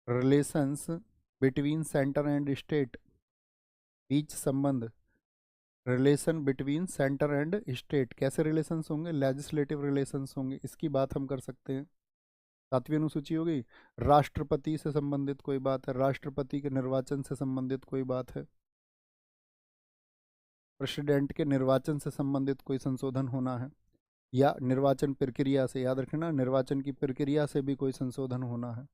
Relations between centre and state, बीच संबंध, relation between centre and state, कैसे relations होंगे? लेजिस्लेटिव रिलेशंस होंगे, इसकी बात हम कर सकते हैं। 7वीं अनुसूची हो गई। राष्ट्रपति से संबंधित कोई बात है, राष्ट्रपति के निर्वाचन से संबंधित कोई बात है, प्रेसिडेंट के निर्वाचन से संबंधित कोई संशोधन होना है, या निर्वाचन प्रक्रिया से, याद रखना निर्वाचन की प्रक्रिया से भी कोई संशोधन होना है।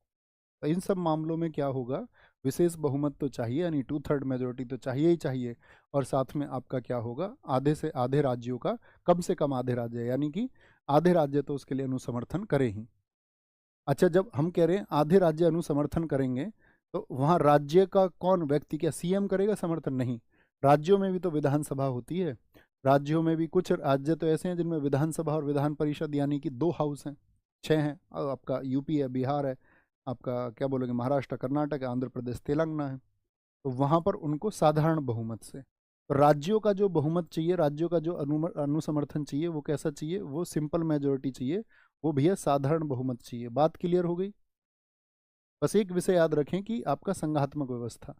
तो इन सब मामलों में क्या होगा? विशेष बहुमत तो चाहिए, यानी 2/3 मेजोरिटी तो चाहिए ही चाहिए। और साथ में आपका क्या होगा? आधे से आधे राज्यों का, कम से कम आधे राज्य, यानी कि आधे राज्य तो उसके लिए अनुसमर्थन करें ही। अच्छा, जब हम कह रहे हैं आधे राज्य अनुसमर्थन करेंगे, तो वहाँ राज्य का कौन व्यक्ति, क्या सीएम करेगा समर्थन? नहीं, राज्यों में भी तो विधानसभा होती है। राज्यों में भी कुछ राज्य तो ऐसे हैं जिनमें विधानसभा और विधान परिषद यानी कि 2 हाउस हैं, 6 हैं। आपका यूपी है, बिहार है, आपका क्या बोलोगे, महाराष्ट्र, कर्नाटक है, आंध्र प्रदेश, तेलंगाना है। तो वहाँ पर उनको साधारण बहुमत से, तो राज्यों का जो बहुमत चाहिए, राज्यों का जो अनुसमर्थन चाहिए, वो कैसा चाहिए? वो सिंपल मेजोरिटी चाहिए, वो भैया साधारण बहुमत चाहिए। बात क्लियर हो गई? बस एक विषय याद रखें कि आपका संघात्मक व्यवस्था।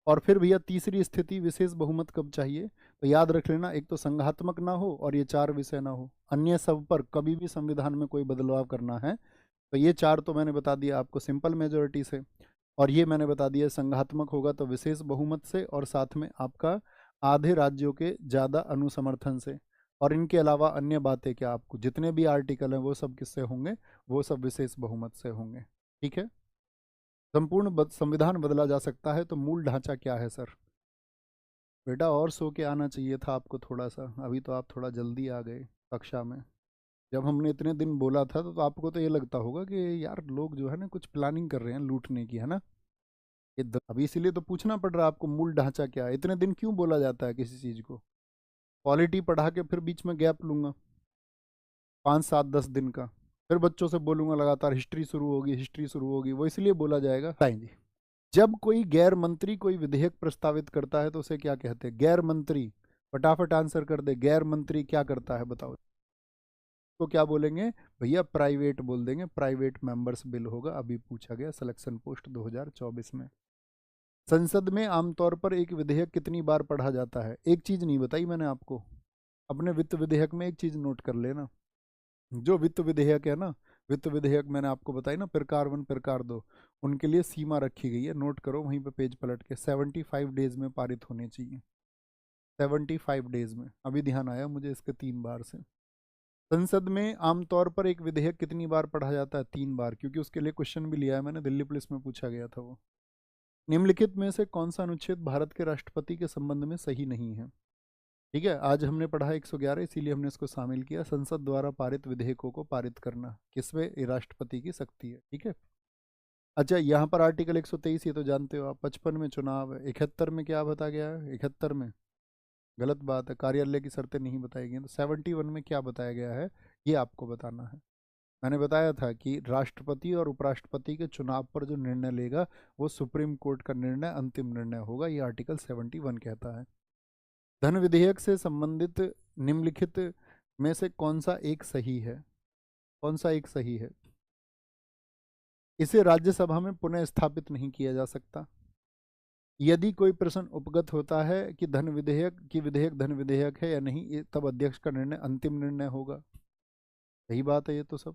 और फिर भैया तीसरी स्थिति विशेष बहुमत कब चाहिए? तो याद रख लेना, एक तो संघात्मक ना हो और ये 4 विषय ना हो, अन्य सब पर कभी भी संविधान में कोई बदलाव करना है तो ये 4 तो मैंने बता दिया आपको सिंपल मेजोरिटी से, और ये मैंने बता दिया संघात्मक होगा तो विशेष बहुमत से, और साथ में आपका आधे राज्यों के ज़्यादा अनुसमर्थन से। और इनके अलावा अन्य बातें क्या, आपको जितने भी आर्टिकल हैं वो सब किससे होंगे? वो सब विशेष बहुमत से होंगे। ठीक है। संपूर्ण संविधान बदला जा सकता है तो मूल ढांचा क्या है सर? बेटा और सो के आना चाहिए था आपको थोड़ा सा, अभी तो आप थोड़ा जल्दी आ गए कक्षा में। जब हमने इतने दिन बोला था तो आपको तो ये लगता होगा कि यार लोग जो है ना कुछ प्लानिंग कर रहे हैं लूटने की, है ना? अभी इसीलिए तो पूछना पड़ रहा है आपको, मूल ढांचा क्या है? इतने दिन क्यों बोला जाता है किसी चीज़ को? पॉलिटी पढ़ा के फिर बीच में गैप लूंगा 5 7 10 दिन का, फिर बच्चों से बोलूंगा लगातार हिस्ट्री शुरू होगी, हिस्ट्री शुरू होगी, वो इसलिए बोला जाएगा। बताएं जी, जब कोई गैर मंत्री कोई विधेयक प्रस्तावित करता है तो उसे क्या कहते हैं? गैर मंत्री। फटाफट आंसर कर दे, गैर मंत्री क्या करता है बताओ? तो क्या बोलेंगे भैया? प्राइवेट बोल देंगे, प्राइवेट मेंबर्स बिल होगा, अभी पूछा गया सिलेक्शन पोस्ट 2024 में। संसद में आमतौर पर एक विधेयक कितनी बार पढ़ा जाता है? एक चीज नहीं बताई मैंने आपको, अपने वित्त विधेयक में एक चीज नोट कर लेना, जो वित्त विधेयक है ना, वित्त विधेयक मैंने आपको बताई ना, प्रकार 1 प्रकार 2, उनके लिए सीमा रखी गई है, नोट करो वहीं पे पेज पलट के, 75 डेज में पारित होने चाहिए, 75 डेज में। अभी ध्यान आया मुझे इसके 3 बार से। संसद में आमतौर पर एक विधेयक कितनी बार पढ़ा जाता है? 3 बार, क्योंकि उसके लिए क्वेश्चन भी लिया है मैंने, दिल्ली पुलिस में पूछा गया था वो। निम्नलिखित में से कौन सा अनुच्छेद भारत के राष्ट्रपति के संबंध में सही नहीं है? ठीक है, आज हमने पढ़ा 111, इसीलिए हमने इसको शामिल किया, संसद द्वारा पारित विधेयकों को पारित करना किसमें? राष्ट्रपति की शक्ति है। ठीक है। अच्छा, यहाँ पर आर्टिकल 123 ये तो जानते हो आप, 55 में चुनाव है, 71 में क्या बता गया है? 71 में गलत बात है, कार्यालय की शर्तें नहीं बताई गई। तो 71 में क्या बताया गया है ये आपको बताना है। मैंने बताया था कि राष्ट्रपति और उपराष्ट्रपति के चुनाव पर जो निर्णय लेगा वो सुप्रीम कोर्ट का निर्णय अंतिम निर्णय होगा, ये आर्टिकल 71 कहता है। धन विधेयक से संबंधित निम्नलिखित में से कौन सा एक सही है? कौन सा एक सही है? इसे राज्यसभा में पुनः स्थापित नहीं किया जा सकता। यदि कोई प्रश्न उपगत होता है कि विधेयक धन विधेयक है या नहीं, तब अध्यक्ष का निर्णय अंतिम निर्णय होगा। सही बात है ये तो सब।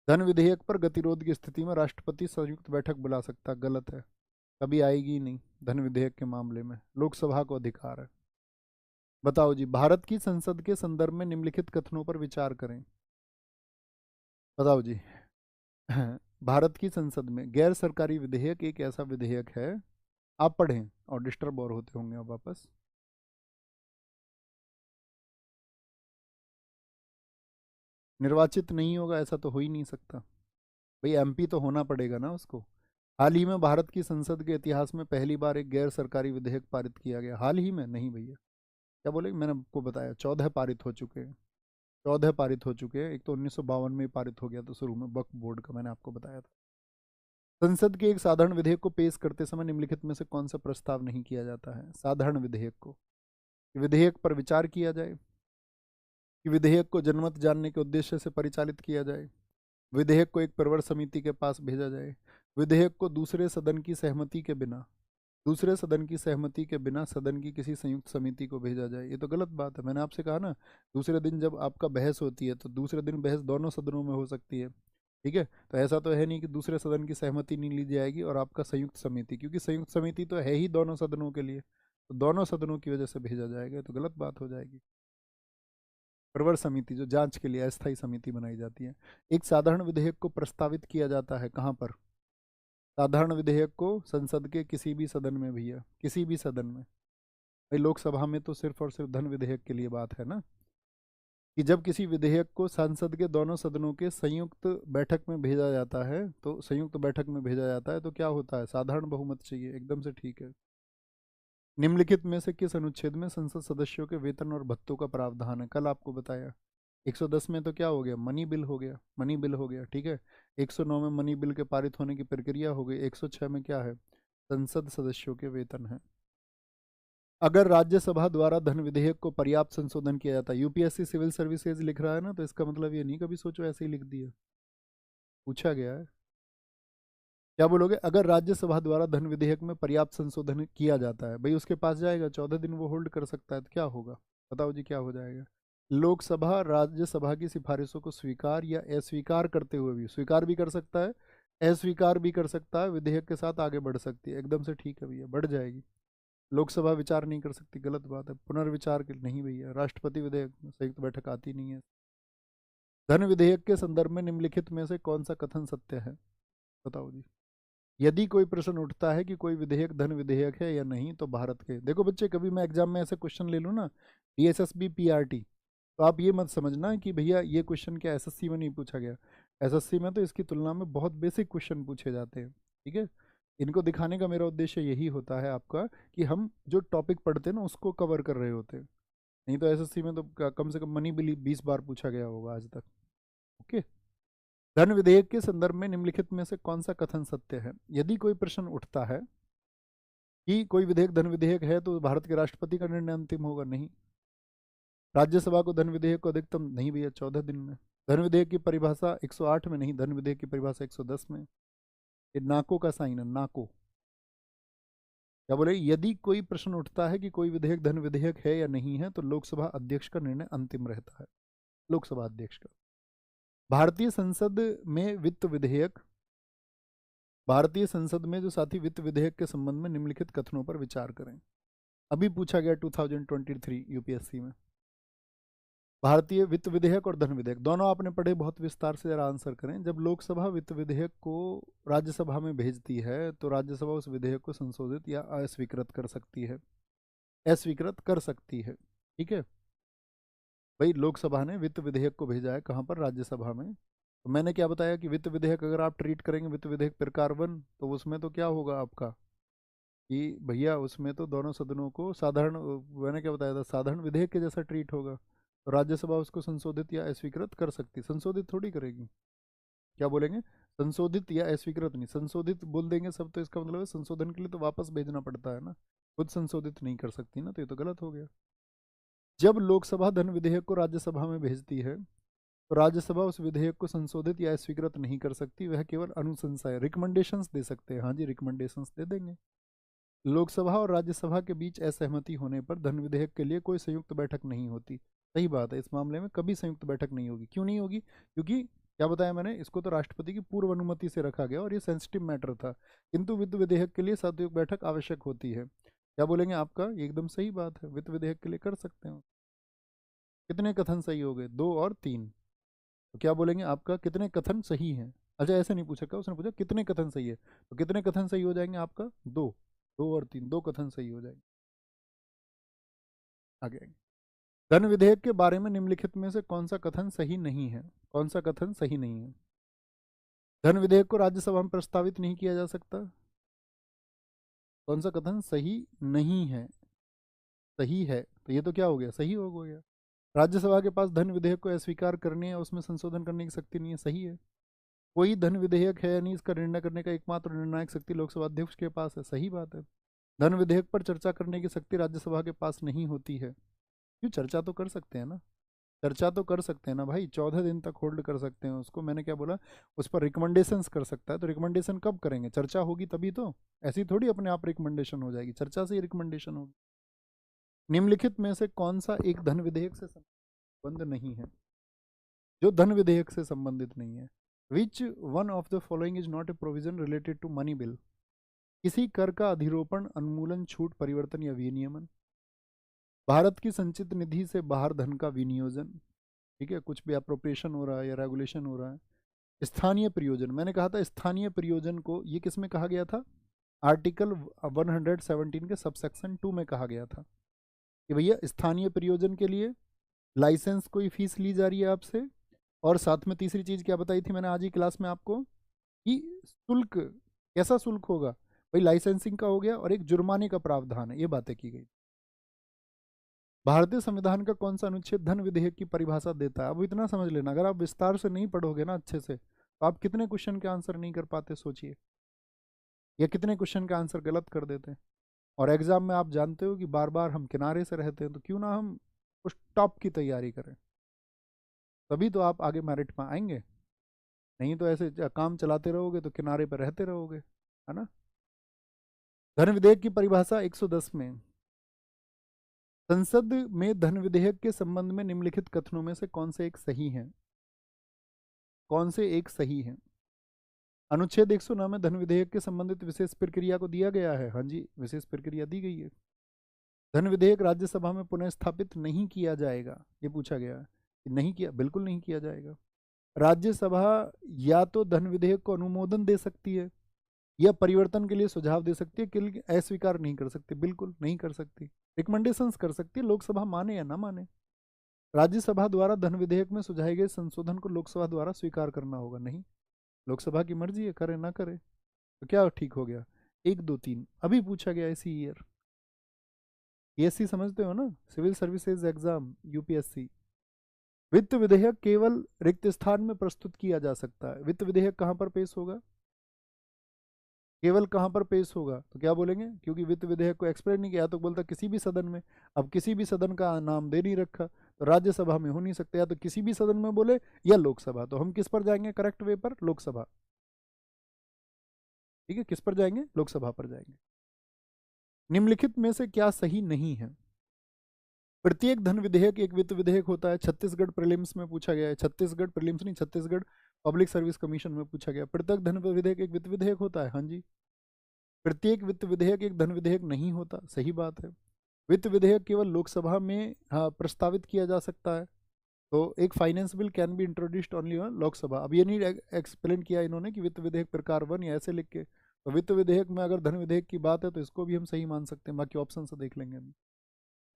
धन विधेयक पर गतिरोध की स्थिति में राष्ट्रपति संयुक्त बैठक बुला सकता, गलत है, कभी आएगी ही नहीं। धन विधेयक के मामले में लोकसभा को अधिकार है। बताओ जी, भारत की संसद के संदर्भ में निम्नलिखित कथनों पर विचार करें। बताओ जी। भारत की संसद में गैर सरकारी विधेयक एक ऐसा विधेयक है, आप पढ़ें और डिस्टर्ब और होते होंगे अब वापस। निर्वाचित नहीं होगा ऐसा तो हो ही नहीं सकता भाई, एमपी तो होना पड़ेगा ना उसको। हाल ही में भारत की संसद के इतिहास में पहली बार एक गैर सरकारी विधेयक पारित किया गया, हाल ही में नहीं भैया। क्या बोले? मैंने आपको बताया 14 पारित हो चुके हैं, 14 पारित हो चुके हैं। एक तो 1952 में पारित हो गया था शुरू में, वक्फ बोर्ड का, मैंने आपको बताया था। संसद के एक साधारण विधेयक को पेश करते समय निम्नलिखित में से कौन सा प्रस्ताव नहीं किया जाता है? साधारण विधेयक को, विधेयक पर विचार किया जाए, कि विधेयक को जनमत जानने के उद्देश्य से परिचालित किया जाए, विधेयक को एक प्रवर समिति के पास भेजा जाए, विधेयक को दूसरे सदन की सहमति के बिना, दूसरे सदन की सहमति के बिना सदन की किसी संयुक्त समिति को भेजा जाए। ये तो गलत बात है। मैंने आपसे कहा ना, दूसरे दिन जब आपका बहस होती है तो दूसरे दिन बहस दोनों सदनों में हो सकती है। ठीक है, तो ऐसा तो है नहीं कि दूसरे सदन की सहमति नहीं ली जाएगी और आपका संयुक्त समिति, क्योंकि संयुक्त समिति तो है ही दोनों सदनों के लिए, तो दोनों सदनों की वजह से भेजा जाएगा, तो गलत बात हो जाएगी। प्रवर समिति जो जांच के लिए अस्थायी समिति बनाई जाती है। एक साधारण विधेयक को प्रस्तावित किया जाता है कहाँ पर? साधारण विधेयक को संसद के किसी भी सदन में, भैया किसी भी सदन में। भाई लोकसभा में तो सिर्फ और सिर्फ धन विधेयक के लिए बात है ना, कि जब किसी विधेयक को संसद के दोनों सदनों के संयुक्त बैठक में भेजा जाता है, तो संयुक्त बैठक में भेजा जाता है तो क्या होता है? साधारण बहुमत चाहिए। एकदम से ठीक है। निम्नलिखित में से किस अनुच्छेद में संसद सदस्यों के वेतन और भत्तों का प्रावधान है? कल आपको बताया 110 में तो क्या हो गया? मनी बिल हो गया, मनी बिल हो गया। ठीक है, 109 में मनी बिल के पारित होने की प्रक्रिया हो गई। 106 में क्या है? संसद सदस्यों के वेतन है। अगर राज्यसभा द्वारा धन विधेयक को पर्याप्त संशोधन किया जाता है, यूपीएससी सिविल सर्विसेज लिख रहा है ना, तो इसका मतलब ये नहीं कभी सोचो ऐसे ही लिख दिया, पूछा गया है। क्या बोलोगे? अगर राज्यसभा द्वारा धन विधेयक में पर्याप्त संशोधन किया जाता है, भाई उसके पास जाएगा, 14 दिन वो होल्ड कर सकता है, तो क्या होगा? बताओ जी क्या हो जाएगा? लोकसभा राज्यसभा की सिफारिशों को स्वीकार या अस्वीकार करते हुए भी, स्वीकार भी कर सकता है, अस्वीकार भी कर सकता है, विधेयक के साथ आगे बढ़ सकती है। एकदम से ठीक है भैया, बढ़ जाएगी। लोकसभा विचार नहीं कर सकती, गलत बात है। पुनर्विचार के नहीं भैया, राष्ट्रपति विधेयक में संयुक्त बैठक आती नहीं है। धन विधेयक के संदर्भ में निम्नलिखित में से कौन सा कथन सत्य है? बताओ जी। यदि कोई प्रश्न उठता है कि कोई विधेयक धन विधेयक है या नहीं, तो भारत के, देखो बच्चे, कभी मैं एग्जाम में ऐसे क्वेश्चन ले लूँ ना, DSSB PRT, तो आप ये मत समझना कि भैया ये क्वेश्चन क्या SSC में नहीं पूछा गया। SSC में तो इसकी तुलना में बहुत बेसिक क्वेश्चन पूछे जाते हैं। ठीक है, इनको दिखाने का मेरा उद्देश्य यही होता है आपका, कि हम जो टॉपिक पढ़ते हैं ना उसको कवर कर रहे होते हैं। नहीं तो SSC में तो कम से कम मनी बिली 20 बार पूछा गया होगा आज तक। ओके, धन विधेयक के संदर्भ में निम्नलिखित में से कौन सा कथन सत्य है? यदि कोई प्रश्न उठता है कि कोई विधेयक धन विधेयक है, तो भारत के राष्ट्रपति का निर्णय अंतिम होगा? नहीं। राज्यसभा को धन विधेयक को अधिकतम नहीं भैया 14 दिन में। धन विधेयक की परिभाषा 108 में नहीं, धन विधेयक की परिभाषा 110 में। ये नाको का साइन है, नाको। क्या बोले? यदि कोई प्रश्न उठता है कि कोई विधेयक धन विधेयक है या नहीं है, तो लोकसभा अध्यक्ष का निर्णय अंतिम रहता है, लोकसभा अध्यक्ष का। भारतीय संसद में वित्त विधेयक, भारतीय संसद में जो साथी वित्त विधेयक के संबंध में निम्नलिखित कथनों पर विचार करें। अभी पूछा गया 2023 यूपीएससी में। भारतीय वित्त विधेयक और धन विधेयक दोनों आपने पढ़े, बहुत विस्तार से जरा आंसर करें। जब लोकसभा वित्त विधेयक को राज्यसभा में भेजती है, तो राज्यसभा उस विधेयक को संशोधित या अस्वीकृत कर सकती है, अस्वीकृत कर सकती है। ठीक है भाई, लोकसभा ने वित्त विधेयक को भेजा है कहाँ पर? राज्यसभा में। तो मैंने क्या बताया कि वित्त विधेयक अगर आप ट्रीट करेंगे वित्त विधेयक प्रकार 1, तो उसमें तो क्या होगा आपका, कि भैया उसमें तो दोनों सदनों को साधारण, मैंने क्या बताया था, साधारण विधेयक के जैसा ट्रीट होगा। तो राज्यसभा उसको संशोधित या अस्वीकृत कर सकती, संशोधित थोड़ी करेगी। क्या बोलेंगे? संशोधित या अस्वीकृत नहीं, संशोधित बोल देंगे सब, तो इसका मतलब है संशोधन के लिए तो वापस भेजना पड़ता है ना, खुद संशोधित नहीं कर सकती ना, तो ये तो गलत हो गया। जब लोकसभा धन विधेयक को राज्यसभा में भेजती है, तो राज्यसभा उस विधेयक को संशोधित या स्वीकृत नहीं कर सकती, वह केवल अनुशंसा है, रिकमेंडेशंस दे सकते हैं। हाँ जी, रिकमेंडेशंस दे देंगे। लोकसभा और राज्यसभा के बीच असहमति होने पर धन विधेयक के लिए कोई संयुक्त बैठक नहीं होती। सही बात है, इस मामले में कभी संयुक्त बैठक नहीं होगी। क्यों नहीं होगी? क्योंकि क्या बताया मैंने, इसको तो राष्ट्रपति की पूर्व अनुमति से रखा गया और ये सेंसिटिव मैटर था, किंतु वित्त विधेयक के लिए संयुक्त बैठक आवश्यक होती है। क्या बोलेंगे? आपका ये एकदम सही बात है, वित्त विधेयक के लिए कर सकते हो। कितने कथन सही हो गए? 2 और 3। तो क्या बोलेंगे आपका, कितने कथन सही हैं? अच्छा ऐसे नहीं पूछा, क्या उसने पूछा कितने कथन सही है, तो कितने कथन सही हो जाएंगे आपका? 2, 2 और 3, 2 कथन सही हो जाएंगे। आगे आएंगे। धन विधेयक के बारे में निम्नलिखित में से कौन सा कथन सही नहीं है? कौन सा कथन सही नहीं है? धन विधेयक को राज्यसभा में प्रस्तावित नहीं किया जा सकता। कौन सा कथन सही नहीं है? सही है, तो ये तो क्या हो गया, सही हो गया। राज्यसभा के पास धन विधेयक को अस्वीकार करने या उसमें संशोधन करने की शक्ति नहीं है, सही है। कोई धन विधेयक है या नहीं, इसका निर्णय करने का एकमात्र निर्णायक शक्ति लोकसभा अध्यक्ष के पास है, सही बात है। धन विधेयक पर चर्चा करने की शक्ति राज्यसभा के पास नहीं होती है, क्यों? चर्चा तो कर सकते हैं ना। चर्चा तो कर सकते हैं ना भाई, 14 दिन तक होल्ड कर सकते हैं उसको। मैंने क्या बोला, उस पर रिकमेंडेशंस कर सकता है। तो रिकमेंडेशन कब करेंगे, चर्चा होगी तभी तो। ऐसी थोड़ी अपने आप रिकमेंडेशन हो जाएगी, चर्चा से ही रिकमेंडेशन होगी। निम्नलिखित में से कौन सा एक धन विधेयक से संबंध नहीं है, जो धन विधेयक से संबंधित नहीं है? Which one of the following is not a provision related to money bill? किसी कर का अधिरोपण, उन्मूलन, छूट, परिवर्तन या विनियमन। भारत की संचित निधि से बाहर धन का विनियोजन, ठीक है, कुछ भी अप्रोप्रिएशन हो रहा है या रेगुलेशन हो रहा है। स्थानीय प्रयोजन, मैंने कहा था स्थानीय प्रयोजन को ये किस में कहा गया था, आर्टिकल 117 के सबसेक्शन 2 में कहा गया था कि भैया स्थानीय प्रयोजन के लिए लाइसेंस कोई फीस ली जा रही है आपसे। और साथ में तीसरी चीज क्या बताई थी मैंने आज ही क्लास में आपको, कि शुल्क, कैसा शुल्क होगा भाई, लाइसेंसिंग का हो गया, और एक जुर्माने का प्रावधान है, ये बातें की गई। भारतीय संविधान का कौन सा अनुच्छेद धन विधेयक की परिभाषा देता है? अब इतना समझ लेना, अगर आप विस्तार से नहीं पढ़ोगे ना अच्छे से, तो आप कितने क्वेश्चन के आंसर नहीं कर पाते सोचिए, या कितने क्वेश्चन का आंसर गलत कर देते हैं। और एग्जाम में आप जानते हो कि बार बार हम किनारे से रहते हैं, तो क्यों ना हम उस टॉप की तैयारी करें, तभी तो आप आगे मेरिट में आएंगे। नहीं तो ऐसे काम चलाते रहोगे तो किनारे पर रहते रहोगे, है ना। धन विधेयक की परिभाषा 110 में, संसद में धन विधेयक के संबंध में निम्नलिखित कथनों में से कौन से एक सही है? कौन से एक सही है? अनुच्छेद 109 में धन विधेयक के संबंधित विशेष प्रक्रिया को दिया गया है। हाँ जी, विशेष प्रक्रिया दी गई है। धन विधेयक राज्यसभा में पुनः स्थापित नहीं किया जाएगा, ये पूछा गया है। नहीं किया, बिल्कुल नहीं किया जाएगा। राज्यसभा या तो धन विधेयक को अनुमोदन दे सकती है या परिवर्तन के लिए सुझाव दे सकती है, कि अस्वीकार नहीं कर सकती, बिल्कुल नहीं कर सकती। रिकमेंडेशंस कर सकती है, लोकसभा माने या ना माने। राज्यसभा द्वारा धन विधेयक में सुझाए गए संशोधन को लोकसभा द्वारा स्वीकार करना होगा, नहीं, लोकसभा की मर्जी है, करे ना करे। तो क्या ठीक हो गया, 1 2 3 अभी पूछा गया इसी ईयर। पीएससी समझते हो ना, सिविल सर्विसेज एग्जाम, यूपीएससी। वित्त विधेयक केवल रिक्त स्थान में प्रस्तुत किया जा सकता है। वित्त विधेयक कहां पर पेश होगा, केवल कहां पर पेश होगा, तो क्या बोलेंगे, क्योंकि वित्त विधेयक को एक्सप्लेन नहीं किया तो बोलता किसी भी सदन में। अब किसी भी सदन का नाम दे नहीं रखा, तो राज्यसभा में हो नहीं सकते, या तो किसी भी सदन में बोले या लोकसभा। तो हम किस पर जाएंगे, करेक्ट वे पर, लोकसभा। ठीक है, किस पर जाएंगे, लोकसभा पर जाएंगे। निम्नलिखित में से क्या सही नहीं है? प्रत्येक धन विधेयक एक वित्त विधेयक होता है। छत्तीसगढ़ प्रीलिम्स में पूछा गया है, छत्तीसगढ़ प्रीलिम्स नहीं, छत्तीसगढ़ पब्लिक सर्विस कमीशन में पूछा गया, प्रत्येक धन विधेयक एक वित्त विधेयक होता है। हाँ जी। प्रत्येक वित्त विधेयक एक धन विधेयक नहीं होता, सही बात है। वित्त विधेयक केवल लोकसभा में प्रस्तावित किया जा सकता है। तो एक finance bill can be introduced only on Lok Sabha. अब ये नहीं एक्सप्लेन किया इन्होंने कि वित्त विधेयक प्रकार 1 या ऐसे लिख के। तो वित्त विधेयक में अगर धन विधेयक की बात है तो इसको भी हम सही मान सकते हैं, बाकी ऑप्शन से देख लेंगे हम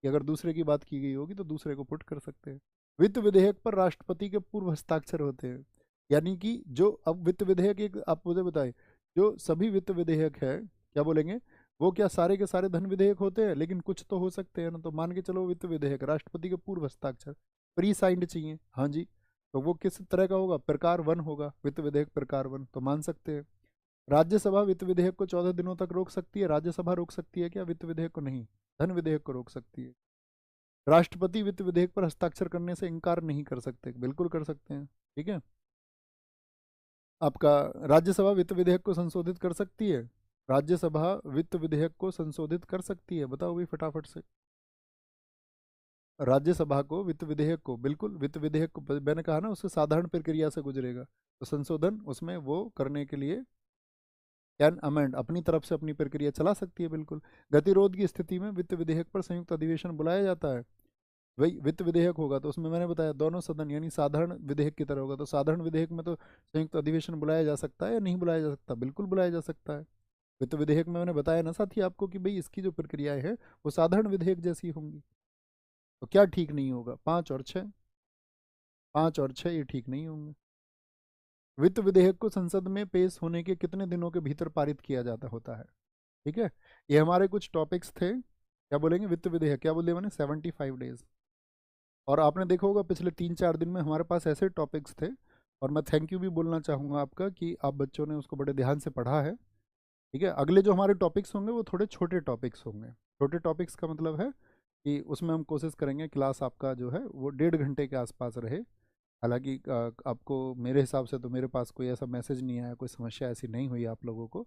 कि अगर दूसरे की बात की गई होगी तो दूसरे को पुट कर सकते हैं। वित्त विधेयक पर राष्ट्रपति के पूर्व हस्ताक्षर होते हैं, यानी कि जो अब वित्त विधेयक, एक आप मुझे बताएं, जो सभी वित्त विधेयक है, क्या बोलेंगे, वो क्या सारे के सारे धन विधेयक होते हैं? लेकिन कुछ तो हो सकते हैं ना। तो मान के चलो वित्त विधेयक राष्ट्रपति के पूर्व हस्ताक्षर, प्री साइंड चाहिए। हाँ जी, तो वो किस तरह का होगा, प्रकार 1 होगा, वित्त विधेयक प्रकार 1, तो मान सकते हैं। राज्यसभा वित्त विधेयक को 14 दिनों तक रोक सकती है। राज्यसभा रोक सकती है क्या वित्त विधेयक को? नहीं, धन विधेयक को रोक सकती है। राष्ट्रपति वित्त विधेयक पर हस्ताक्षर करने से इनकार नहीं कर सकते, बिल्कुल कर सकते हैं। ठीक है, आपका राज्यसभा वित्त विधेयक को संशोधित कर सकती है। राज्यसभा वित्त विधेयक को संशोधित कर सकती है, बताओ भी फटाफट से। राज्यसभा को वित्त विधेयक को, बिल्कुल वित्त विधेयक को, मैंने कहा ना उससे साधारण प्रक्रिया से गुजरेगा, तो संशोधन उसमें वो करने के लिए कैन अमेंड, अपनी तरफ से अपनी प्रक्रिया चला सकती है, बिल्कुल। गतिरोध की स्थिति में वित्त विधेयक पर संयुक्त अधिवेशन बुलाया जाता है। वही वित्त विधेयक होगा तो उसमें मैंने बताया दोनों सदन यानी साधारण विधेयक की तरह होगा, तो साधारण विधेयक में तो संयुक्त अधिवेशन बुलाया जा सकता है या नहीं बुलाया जा सकता? बिल्कुल बुलाया जा सकता है। वित्त विधेयक में मैंने बताया ना साथी आपको कि भाई इसकी जो प्रक्रियाएं है वो साधारण विधेयक जैसी होंगी। तो क्या ठीक नहीं होगा, 5 और 6, 5 और 6 ये ठीक नहीं होंगे। वित्त विधेयक को संसद में पेश होने के कितने दिनों के भीतर पारित किया जाता होता है? ठीक है, ये हमारे कुछ टॉपिक्स थे। क्या बोलेंगे, वित्त विधेयक क्या बोले मैंने, 75 डेज। और आपने देखा होगा पिछले 3-4 दिन में हमारे पास ऐसे टॉपिक्स थे, और मैं थैंक यू भी बोलना चाहूँगा आपका कि आप बच्चों ने उसको बड़े ध्यान से पढ़ा है। ठीक है, अगले जो हमारे टॉपिक्स होंगे वो थोड़े छोटे टॉपिक्स होंगे। छोटे टॉपिक्स का मतलब है कि उसमें हम कोशिश करेंगे क्लास आपका जो है वो 1.5 घंटे के आसपास रहे। हालांकि आपको मेरे हिसाब से तो मेरे पास कोई ऐसा मैसेज नहीं आया, कोई समस्या ऐसी नहीं हुई आप लोगों को।